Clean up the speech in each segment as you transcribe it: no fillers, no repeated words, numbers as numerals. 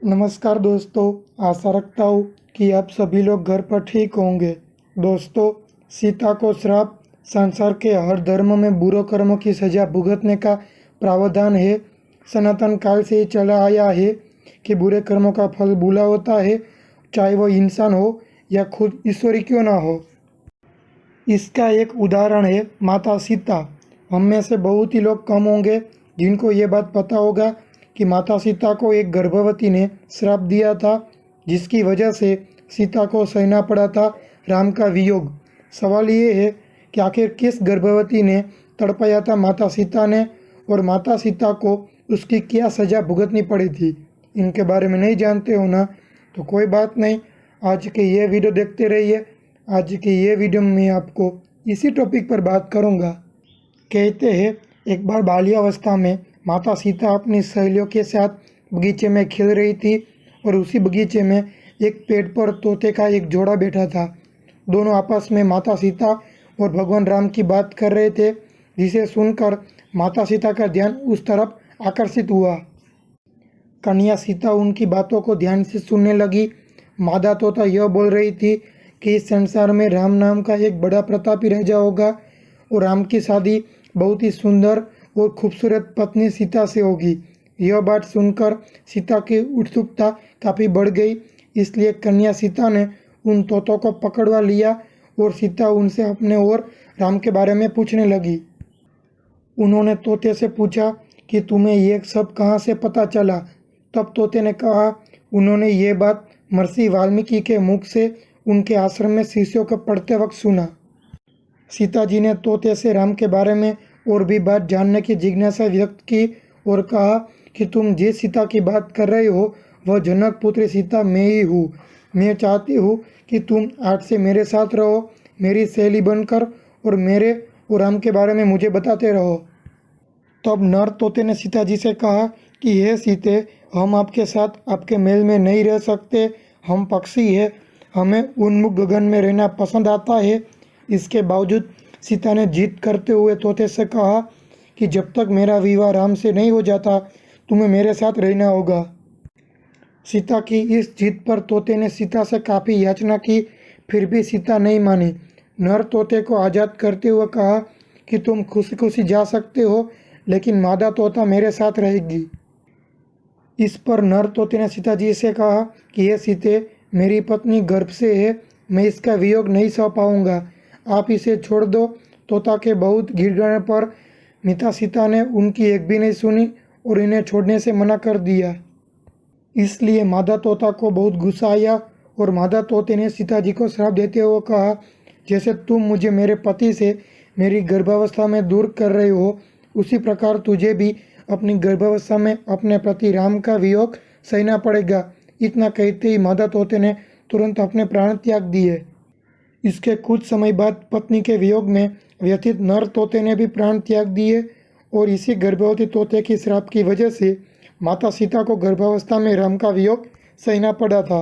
नमस्कार दोस्तों, आशा रखता हूँ कि आप सभी लोग घर पर ठीक होंगे। दोस्तों, सीता को श्राप संसार के हर धर्म में बुरे कर्मों की सजा भुगतने का प्रावधान है। सनातन काल से ही चला आया है कि बुरे कर्मों का फल बुरा होता है, चाहे वो इंसान हो या खुद ईश्वरी क्यों ना हो। इसका एक उदाहरण है माता सीता। हम में से बहुत ही लोग कम होंगे जिनको ये बात पता होगा कि माता सीता को एक गर्भवती ने श्राप दिया था, जिसकी वजह से सीता को सहना पड़ा था राम का वियोग। सवाल ये है कि आखिर किस गर्भवती ने तड़पाया था माता सीता ने, और माता सीता को उसकी क्या सज़ा भुगतनी पड़ी थी। इनके बारे में नहीं जानते हो ना, तो कोई बात नहीं, आज के ये वीडियो देखते रहिए। आज के ये वीडियो में मैं आपको इसी टॉपिक पर बात करूँगा। कहते हैं एक बार बाल्यावस्था में माता सीता अपनी सहेलियों के साथ बगीचे में खेल रही थी और उसी बगीचे में एक पेड़ पर तोते का एक जोड़ा बैठा था। दोनों आपस में माता सीता और भगवान राम की बात कर रहे थे, जिसे सुनकर माता सीता का ध्यान उस तरफ आकर्षित हुआ। कन्या सीता उनकी बातों को ध्यान से सुनने लगी। मादा तोता यह बोल रही थी कि इस संसार में राम नाम का एक बड़ा प्रतापी राजा होगा और राम की शादी बहुत ही सुंदर और खूबसूरत पत्नी सीता से होगी। यह बात सुनकर सीता की उत्सुकता काफ़ी बढ़ गई, इसलिए कन्या सीता ने उन तोतों को पकड़वा लिया और सीता उनसे अपने और राम के बारे में पूछने लगी। उन्होंने तोते से पूछा कि तुम्हें ये सब कहाँ से पता चला। तब तोते ने कहा उन्होंने ये बात महर्षि वाल्मीकि के मुख से उनके आश्रम में शिष्यों को पढ़ते वक्त सुना। सीता जी ने तोते से राम के बारे में और भी बात जानने की जिज्ञासा व्यक्त की और कहा कि तुम जिस सीता की बात कर रहे हो वह जनक पुत्री सीता मैं ही हूँ। मैं चाहती हूँ कि तुम आज से मेरे साथ रहो, मेरी सहेली बनकर, और मेरे और राम के बारे में मुझे बताते रहो। तब नर तोते ने सीता जी से कहा कि हे सीते, हम आपके साथ आपके महल में नहीं रह सकते, हम पक्षी हैं, हमें उन्मुख गगन में रहना पसंद आता है। इसके बावजूद सीता ने जिद करते हुए तोते से कहा कि जब तक मेरा विवाह राम से नहीं हो जाता तुम्हें मेरे साथ रहना होगा। सीता की इस जिद पर तोते ने सीता से काफ़ी याचना की, फिर भी सीता नहीं मानी। नर तोते को आज़ाद करते हुए कहा कि तुम खुशी खुशी जा सकते हो, लेकिन मादा तोता मेरे साथ रहेगी। इस पर नर तोते ने सीता जी से कहा कि ये सीते, मेरी पत्नी गर्भ से है, मैं इसका वियोग नहीं सह पाऊँगा, आप इसे छोड़ दो। तोता के बहुत गिड़गिड़ाने पर माता सीता ने उनकी एक भी नहीं सुनी और इन्हें छोड़ने से मना कर दिया। इसलिए मादा तोता को बहुत गुस्सा आया और मादा तोते ने सीता जी को श्राप देते हुए कहा, जैसे तुम मुझे मेरे पति से मेरी गर्भावस्था में दूर कर रहे हो, उसी प्रकार तुझे भी अपनी गर्भावस्था में अपने पति राम का वियोग सहना पड़ेगा। इतना कहते ही मादा तोते ने तुरंत अपने प्राण त्याग दिए। इसके कुछ समय बाद पत्नी के वियोग में व्यथित नर तोते ने भी प्राण त्याग दिए और इसी गर्भवती तोते की श्राप की वजह से माता सीता को गर्भावस्था में राम का वियोग सहना पड़ा था।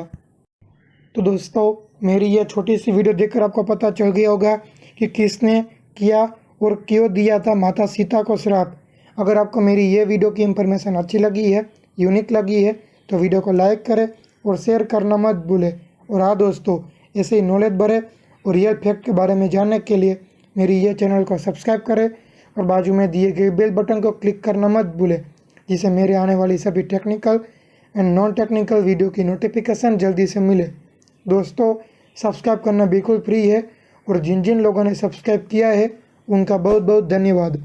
तो दोस्तों, मेरी यह छोटी सी वीडियो देखकर आपको पता चल गया होगा कि किसने किया और क्यों दिया था माता सीता को श्राप। अगर आपको मेरी ये वीडियो की इंफॉर्मेशन अच्छी लगी है, यूनिक लगी है, तो वीडियो को लाइक करें और शेयर करना मत भूलें। और हाँ दोस्तों, ऐसे ही नॉलेज बढ़े और रियल फैक्ट के बारे में जानने के लिए मेरी ये चैनल को सब्सक्राइब करें और बाजू में दिए गए बेल बटन को क्लिक करना मत भूलें, जिससे मेरे आने वाली सभी technical and non technical video की नोटिफिकेशन जल्दी से मिले। दोस्तों, सब्सक्राइब करना बिल्कुल फ्री है और जिन जिन लोगों ने सब्सक्राइब किया है उनका बहुत बहुत धन्यवाद।